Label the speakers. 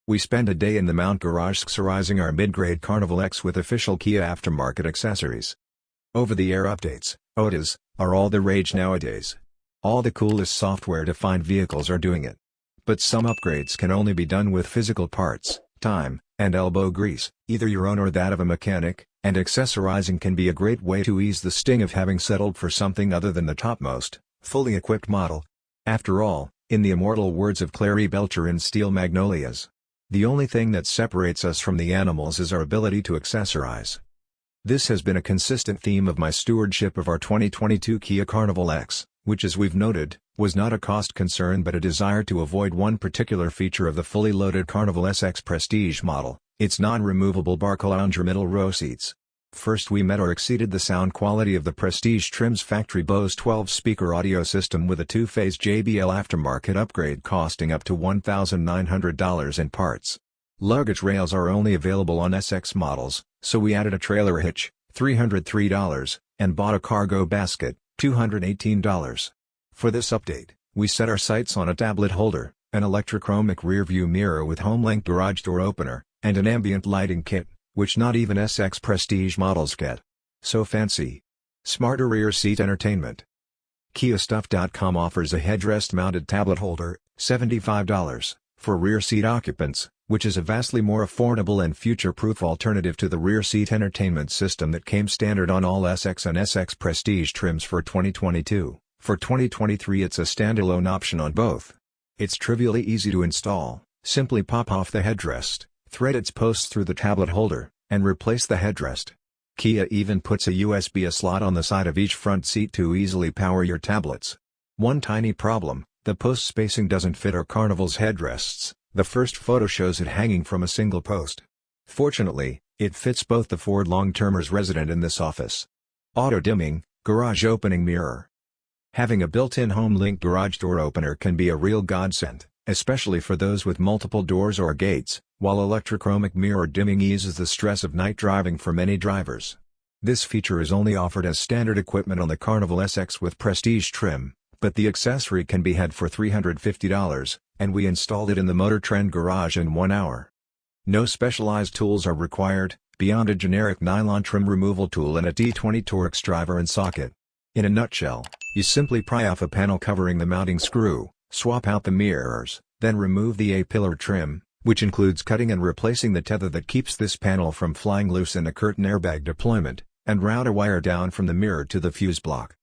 Speaker 1: We spend a day in the Mount garage accessorizing our mid-grade Carnival X with official Kia aftermarket accessories. Over-the-air updates, OTAs, are all the rage nowadays. All the coolest software-defined vehicles are doing it. But some upgrades can only be done with physical parts, time, and elbow grease, either your own or that of a mechanic, and accessorizing can be a great way to ease the sting of having settled for something other than the topmost, fully equipped model. After all, in the immortal words of Clary Belcher in Steel Magnolias, the only thing that separates us from the animals is our ability to accessorize. This has been a consistent theme of my stewardship of our 2022 Kia Carnival X, which, as we've noted, was not a cost concern but a desire to avoid one particular feature of the fully loaded Carnival SX Prestige model, its non-removable Barcalounger middle row seats. First, we met or exceeded the sound quality of the Prestige trim's factory Bose 12-speaker audio system with a two-phase JBL aftermarket upgrade costing up to $1,900 in parts. Luggage rails are only available on SX models, so we added a trailer hitch, $303, and bought a cargo basket, $218. For this update, we set our sights on a tablet holder, an electrochromic rearview mirror with home-link garage door opener, and an ambient lighting kit, which not even SX Prestige models get. So fancy. Smarter rear seat entertainment. KiaStuff.com offers a headrest-mounted tablet holder, $75, for rear seat occupants, which is a vastly more affordable and future-proof alternative to the rear seat entertainment system that came standard on all SX and SX Prestige trims for 2022. For 2023 it's a standalone option on both. It's trivially easy to install. Simply pop off the headrest, thread its posts through the tablet holder, and replace the headrest. Kia even puts a USB-A slot on the side of each front seat to easily power your tablets. One tiny problem: the post spacing doesn't fit our Carnival's headrests. The first photo shows it hanging from a single post. Fortunately, it fits both the Ford long-termers resident in this office. Auto-dimming, garage opening mirror. Having a built-in home-link garage door opener can be a real godsend, especially for those with multiple doors or gates, while electrochromic mirror dimming eases the stress of night driving for many drivers. This feature is only offered as standard equipment on the Carnival SX with Prestige trim, but the accessory can be had for $350, and we installed it in the Motor Trend garage in 1 hour. No specialized tools are required, beyond a generic nylon trim removal tool and a T20 Torx driver and socket. In a nutshell, you simply pry off a panel covering the mounting screw, swap out the mirrors, then remove the A-pillar trim, which includes cutting and replacing the tether that keeps this panel from flying loose in a curtain airbag deployment, and route a wire down from the mirror to the fuse block.